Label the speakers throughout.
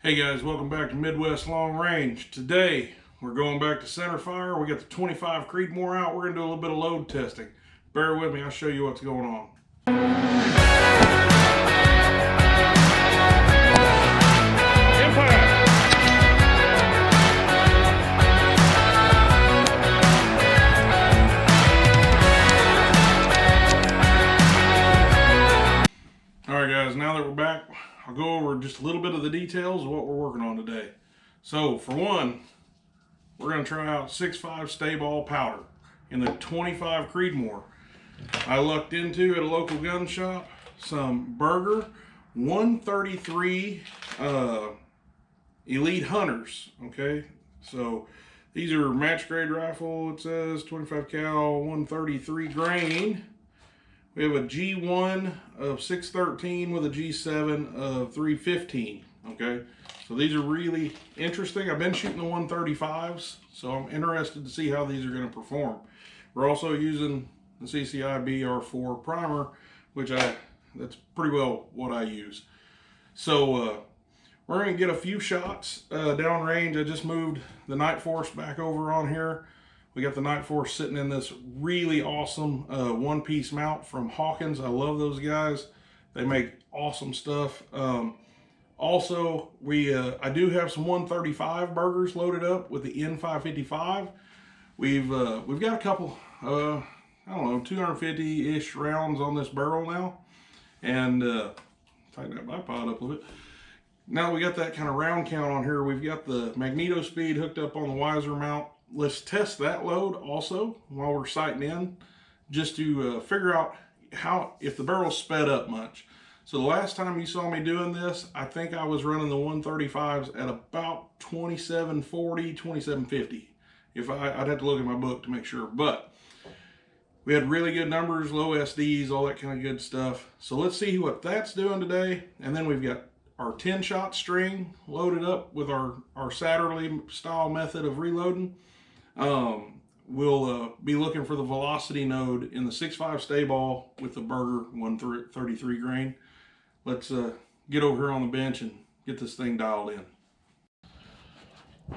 Speaker 1: Hey guys, welcome back to Midwest Long Range. Today we're going back to center fire. We got the 25 Creedmoor out. We're going to do a little bit of load testing. Bear with me, I'll show you what's going on. Alright guys, now that we're back, I'll go over just a little bit of the details of what we're working on today. So for one, we're going to try out 6.5 Staball powder in the 25 Creedmoor. I lucked into at a local gun shop some Berger 133 Elite Hunters. Okay, so these are match grade rifle. It says 25 cal 133 grain. We have a G1 of 613 with a G7 of 315, okay? So these are really interesting. I've been shooting the 135s, so I'm interested to see how these are gonna perform. We're also using the CCI BR4 primer, which that's pretty well what I use. So we're gonna get a few shots downrange. I just moved the Night Force back over on here. We got the Night Force sitting in this really awesome one-piece mount from Hawkins. I love those guys. They make awesome stuff. Also, I do have some 135 Bergers loaded up with the N555. We've got a couple, I don't know, 250-ish rounds on this barrel now. And tighten that bipod up a little bit. Now we got that kind of round count on here. We've got the magneto speed hooked up on the Weiser mount. Let's test that load also while we're sighting in, just to figure out if the barrel's sped up much. So the last time you saw me doing this, I think I was running the 135s at about 2740, 2750. I'd have to look at my book to make sure, but we had really good numbers, low SDs, all that kind of good stuff. So let's see what that's doing today. And then we've got our 10-shot string loaded up with our Satterley style method of reloading. We'll be looking for the velocity node in the 6.5 Staball with the Berger 133 grain. Let's get over here on the bench and get this thing dialed in.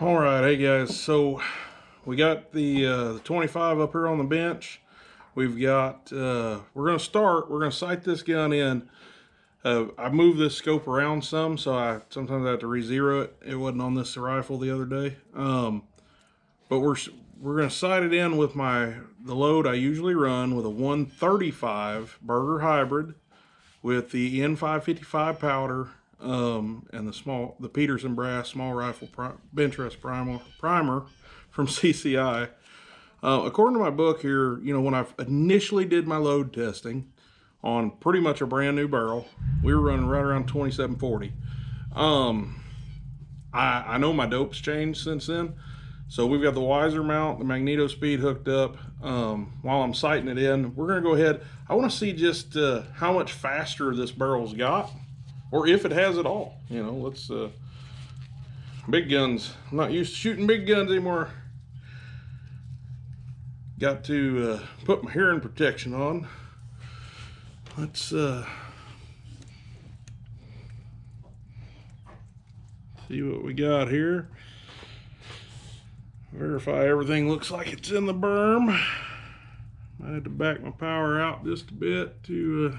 Speaker 1: All right, hey guys, so we got the 25 up here on the bench. We've got, we're gonna sight this gun in. I moved this scope around some, so sometimes I have to re-zero it. It wasn't on this rifle the other day. But we're gonna sight it in with the load I usually run with a 135 Berger hybrid with the N555 powder and the Peterson Brass small rifle benchrest primer from CCI. According to my book here, you know, when I initially did my load testing on pretty much a brand new barrel, we were running right around 2740. I know my dope's changed since then. So we've got the Weiser mount, the magneto speed hooked up. While I'm sighting it in, we're gonna go ahead. I wanna see just how much faster this barrel's got, or if it has at all. You know, let's, big guns. I'm not used to shooting big guns anymore. Got to put my hearing protection on. Let's see what we got here. Verify everything looks like it's in the berm. Might have to back my power out just a bit to,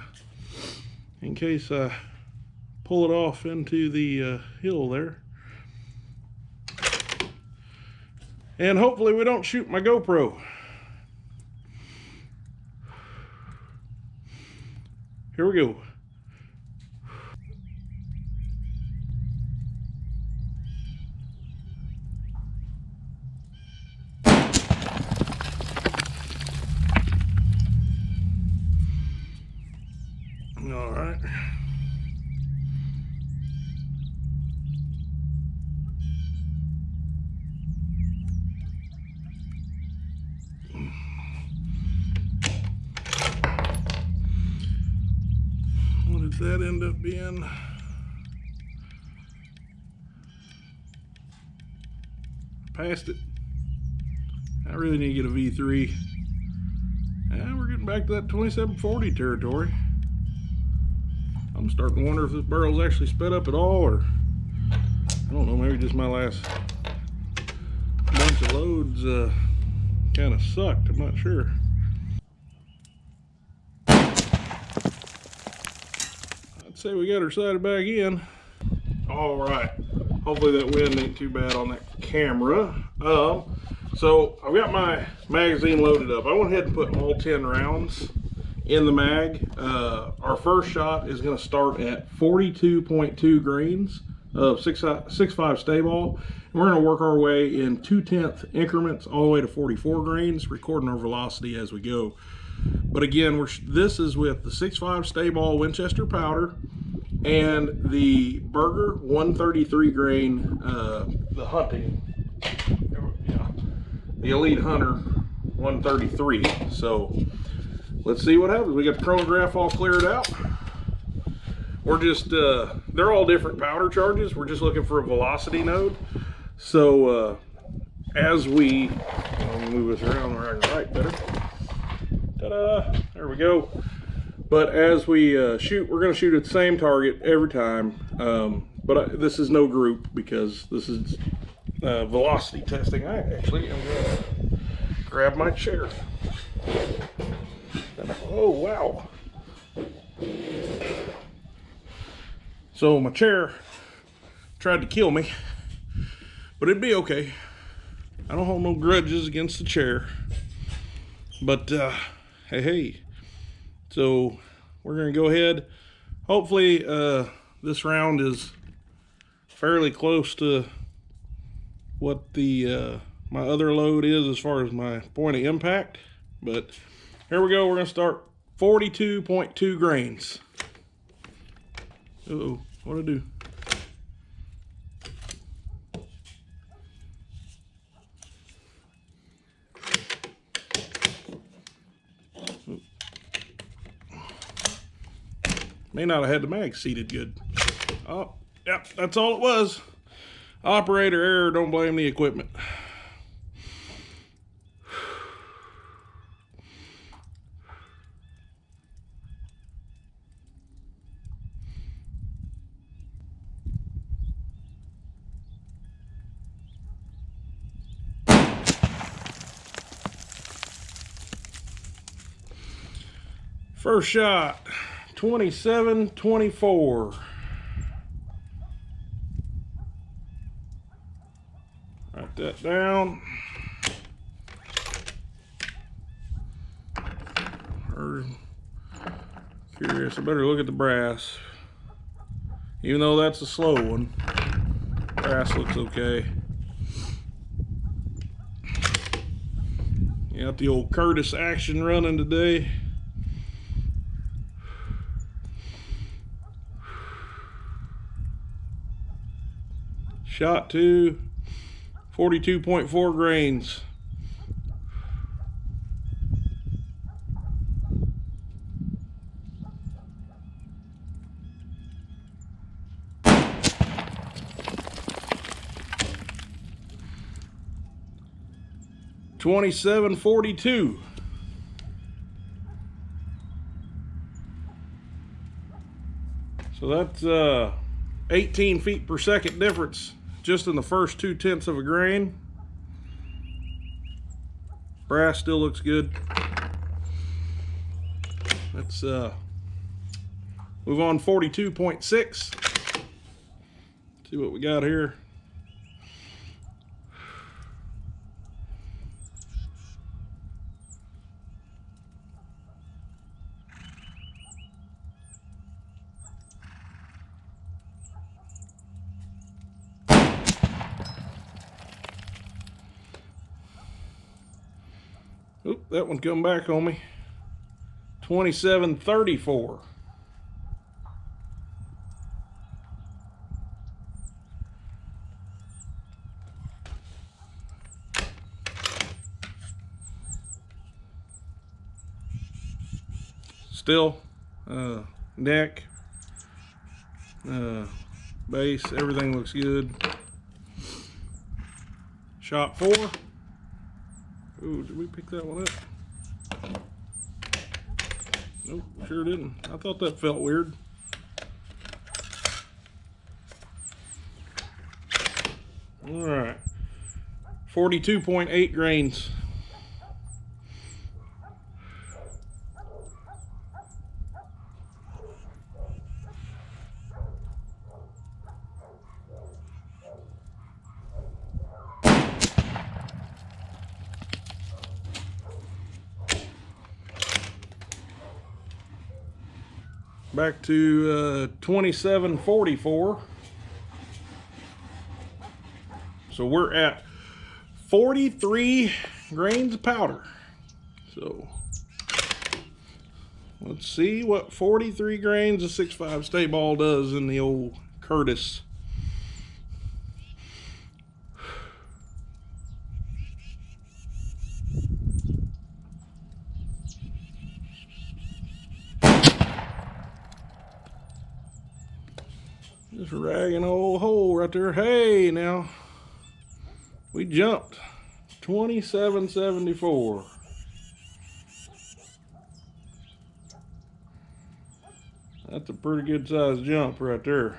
Speaker 1: in case I pull it off into the hill there. And hopefully we don't shoot my GoPro. Here we go. All right. What did that end up being? Passed it. I really need to get a V3. And we're getting back to that 2740 territory. I'm starting to wonder if this barrel's actually sped up at all, or I don't know, maybe just my last bunch of loads kind of sucked. I'm not sure. I'd say we got her sighted back in. All right. Hopefully that wind ain't too bad on that camera. So I've got my magazine loaded up. I went ahead and put all 10 rounds in the mag. Our first shot is going to start at 42.2 grains of 6.5 Staball. And we're going to work our way in 2/10 increments all the way to 44 grains, recording our velocity as we go. But again, this is with the 6.5 Staball Winchester powder and the Berger 133 grain, the hunting, yeah, the Elite Hunter 133. So let's see what happens. We got the chronograph all cleared out. We're just, they're all different powder charges. We're just looking for a velocity node. So as we, I'll move this around where I can write better. Ta-da, there we go. But as we shoot, we're going to shoot at the same target every time. But this is no group because this is velocity testing. I actually am going to grab my chair. Oh, wow. So my chair tried to kill me, but it'd be okay. I don't hold no grudges against the chair. But hey. So we're going to go ahead. Hopefully this round is fairly close to what the my other load is as far as my point of impact. But here we go. We're going to start 42.2 grains. Uh-oh, what'd I do? May not have had the mag seated good. Oh, yep, that's all it was. Operator error, don't blame the equipment. First shot. 27-24. Write that down. Curious, I better look at the brass. Even though that's a slow one, brass looks okay. You got the old Curtis action running today. Shot 2, 42.4 grains. $27.42. So that's 18 feet per second difference just in the first 2/10 of a grain. Brass still looks good. Let's move on. 42.6. See what we got here. Oop, that one come back on me. 27.34. Still, neck, base, everything looks good. Shot 4. Ooh, did we pick that one up? Nope, sure didn't. I thought that felt weird. All right, 42.8 grains. Back to 2744. So we're at 43 grains of powder. So let's see what 43 grains of 6.5 Staball does in the old Curtis. Just ragging old hole right there. Hey, now we jumped 2774. That's a pretty good sized jump right there.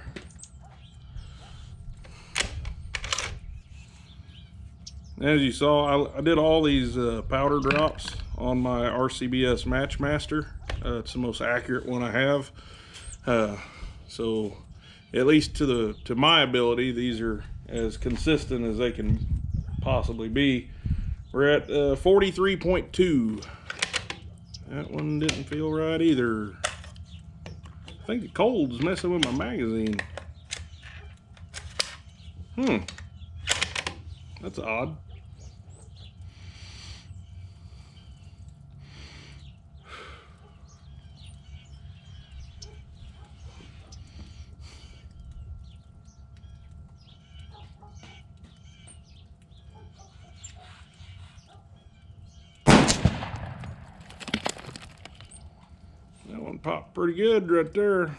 Speaker 1: As you saw, I did all these powder drops on my RCBS Matchmaster. It's the most accurate one I have. So at least to my ability, these are as consistent as they can possibly be. We're at 43.2. That one didn't feel right either. I think the cold's messing with my magazine. That's odd. Popped pretty good right there.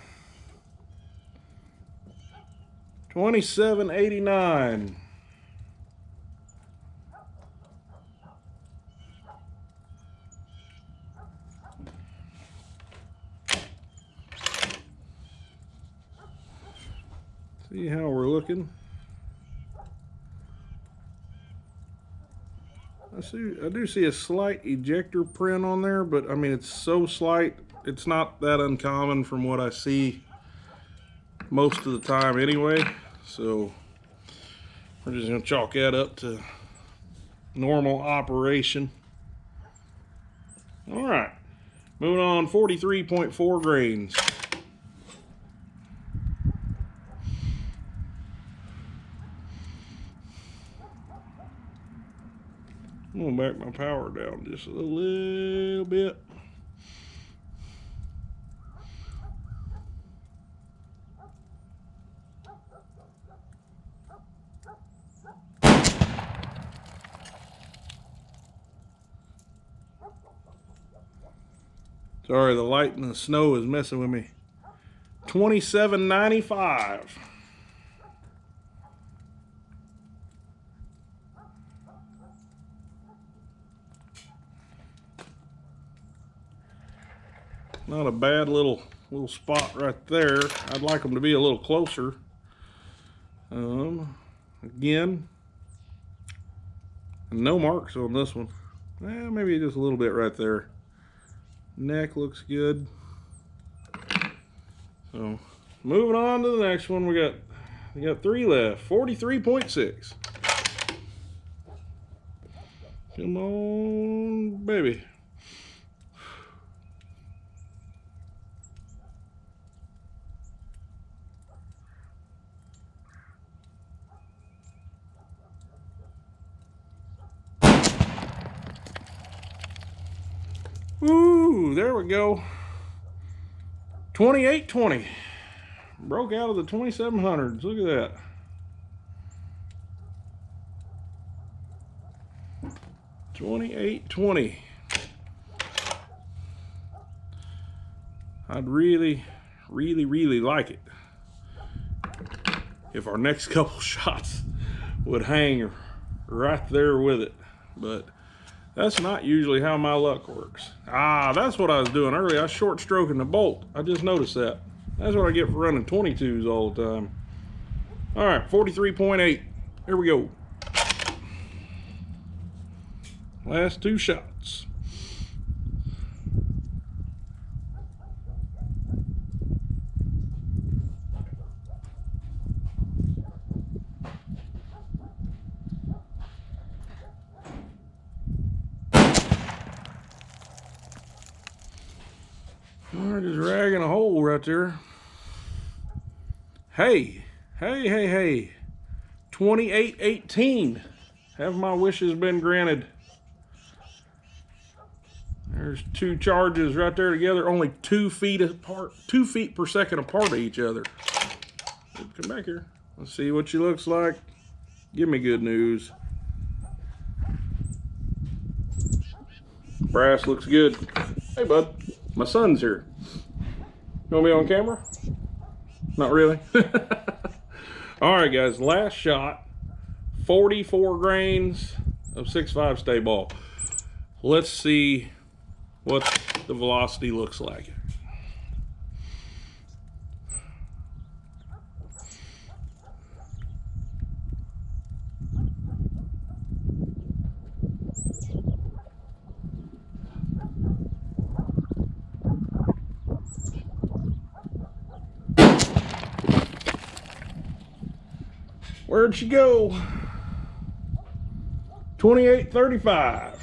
Speaker 1: 2789. See how we're looking. I do see a slight ejector print on there, but I mean it's so slight. It's not that uncommon from what I see most of the time anyway. So we're just gonna chalk that up to normal operation. All right, moving on, 43.4 grains. I'm gonna back my power down just a little bit. Sorry, the light and the snow is messing with me. 27.95. Not a bad little spot right there. I'd like them to be a little closer. Again, no marks on this one. Maybe just a little bit right there. Neck looks good. So moving on to the next one, we got 3 left. 43.6. Come on, baby. Ooh, there we go. 2820. Broke out of the 2700s. Look at that. 2820. I'd really like it if our next couple shots would hang right there with it, but that's not usually how my luck works. That's what I was doing earlier. I was short stroking the bolt. I just noticed that. That's what I get for running 22s all the time. All right, 43.8. Here we go. Last 2 shots. We're just ragging a hole right there. Hey, hey, hey, hey. 2818. Have my wishes been granted? There's 2 charges right there together, only 2 feet apart, 2 feet per second apart of each other. Come back here. Let's see what she looks like. Give me good news. Brass looks good. Hey, bud. My son's here. You want me on camera? Not really. All right, guys. Last shot. 44 grains of 6.5 Staball. Let's see what the velocity looks like. Where'd she go? 28.35.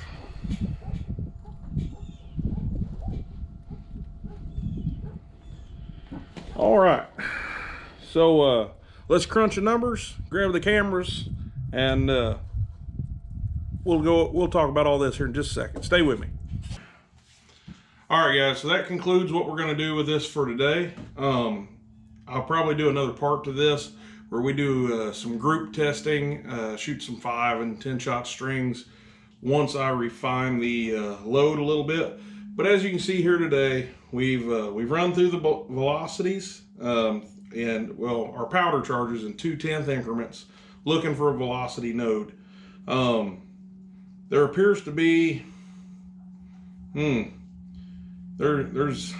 Speaker 1: All right. So let's crunch the numbers, grab the cameras, and we'll talk about all this here in just a second. Stay with me. All right, guys. So that concludes what we're going to do with this for today. I'll probably do another part to this where we do some group testing, shoot some 5 and 10 shot strings once I refine the load a little bit. But as you can see here today, we've run through the velocities and, well, our powder charges in 2/10 increments, looking for a velocity node. There appears to be, there's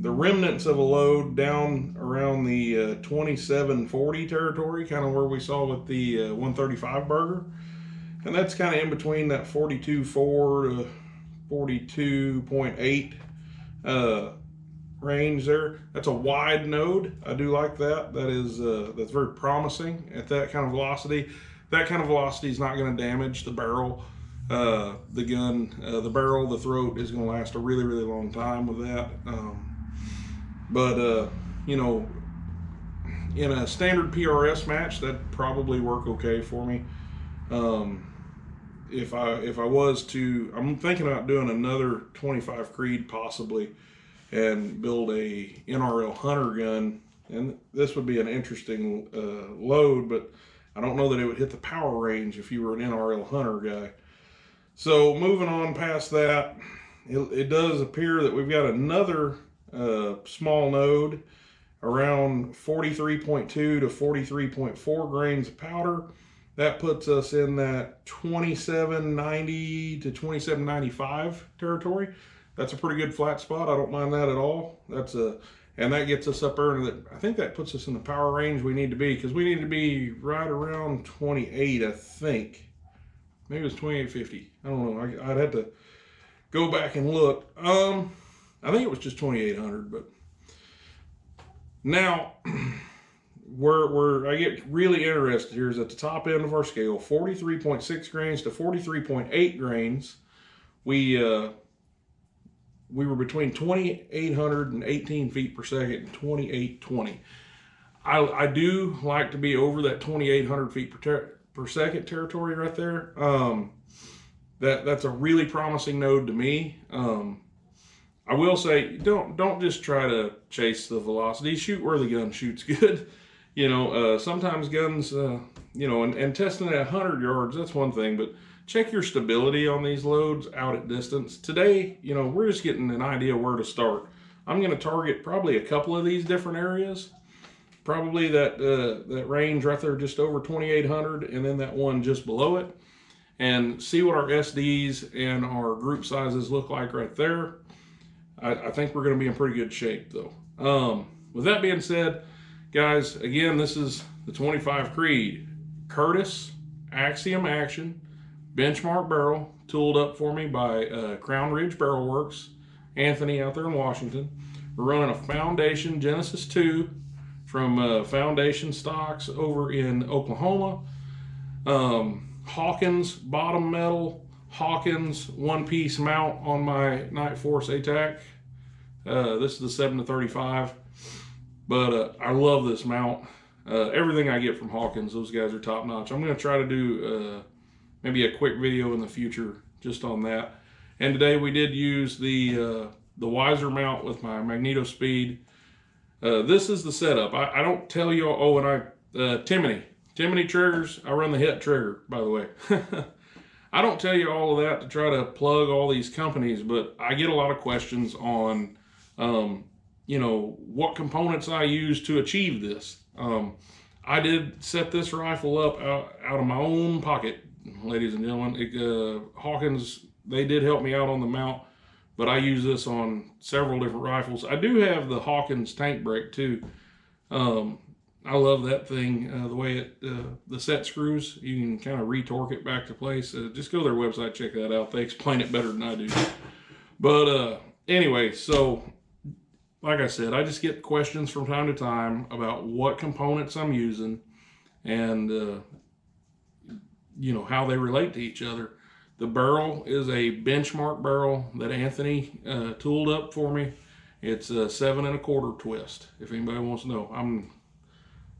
Speaker 1: the remnants of a load down around the 2740 territory, kind of where we saw with the 135 Berger. And that's kind of in between that 42.4 to 42.8 range there. That's a wide node. I do like that. That is that's very promising at that kind of velocity. That kind of velocity is not going to damage the barrel, the gun, the barrel, the throat is going to last a really, really long time with that. But you know, in a standard PRS match, that'd probably work okay for me. If I was to, I'm thinking about doing another 25 Creed possibly, and build a NRL Hunter gun, and this would be an interesting load, but I don't know that it would hit the power range if you were an NRL Hunter guy. So moving on past that, it does appear that we've got another small node around 43.2 to 43.4 grains of powder. That puts us in that 2790 to 2795 territory. That's a pretty good flat spot. I don't mind that at all. And that gets us up there into the, I think that puts us in the power range we need to be, because we need to be right around 28, I think. Maybe it was 2850. I don't know. I'd have to go back and look. I think it was just 2800, but now where I get really interested here is at the top end of our scale, 43.6 grains to 43.8 grains. We were between 2,800 and 18 feet per second and 2820. I do like to be over that 2,800 feet per second territory right there. That's a really promising node to me. I will say, don't just try to chase the velocity. Shoot where the gun shoots good. You know, sometimes guns, you know, and testing at 100 yards, that's one thing, but check your stability on these loads out at distance. Today, you know, we're just getting an idea where to start. I'm going to target probably a couple of these different areas. Probably that range right there just over 2,800, and then that one just below it. And see what our SDs and our group sizes look like right there. I think we're going to be in pretty good shape, though. With that being said, guys, again, this is the 25 Creed. Curtis Axiom action, benchmark barrel, tooled up for me by Crownridge Barrell Works, Anthony out there in Washington. We're running a Foundation Genesis 2 from Foundation Stocks over in Oklahoma. Hawkins bottom metal, Hawkins one-piece mount on my Night Force ATAC. This is the 7-35, but I love this mount. Everything I get from Hawkins, those guys are top notch. I'm going to try to do maybe a quick video in the future just on that. And today we did use the Wiser mount with my Magneto Speed. This is the setup. I don't tell you. Oh, and Timney triggers. I run the HIT trigger, by the way. I don't tell you all of that to try to plug all these companies, but I get a lot of questions on, you know, what components I use to achieve this. I did set this rifle up out of my own pocket, ladies and gentlemen. Hawkins, they did help me out on the mount, but I use this on several different rifles. I do have the Hawkins tank brake too. I love that thing, the way it, the set screws, you can kind of retorque it back to place. Just go to their website, check that out. They explain it better than I do. But anyway, so like I said, I just get questions from time to time about what components I'm using and, you know, how they relate to each other. The barrel is a benchmark barrel that Anthony tooled up for me. It's a 7 1/4 twist, if anybody wants to know.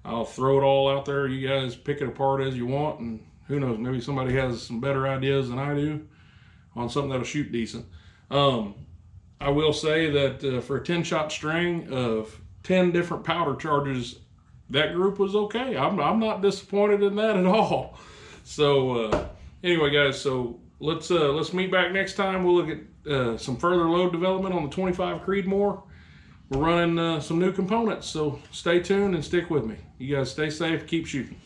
Speaker 1: I'll throw it all out there. You guys pick it apart as you want, and who knows, maybe somebody has some better ideas than I do on something that'll shoot decent. I will say that for a 10-shot string of 10 different powder charges, that group was okay. I'm not disappointed in that at all. So anyway, guys, so let's meet back next time. We'll look at some further load development on the 25 Creedmoor. We're running some new components, so stay tuned and stick with me. You guys stay safe, keep shooting.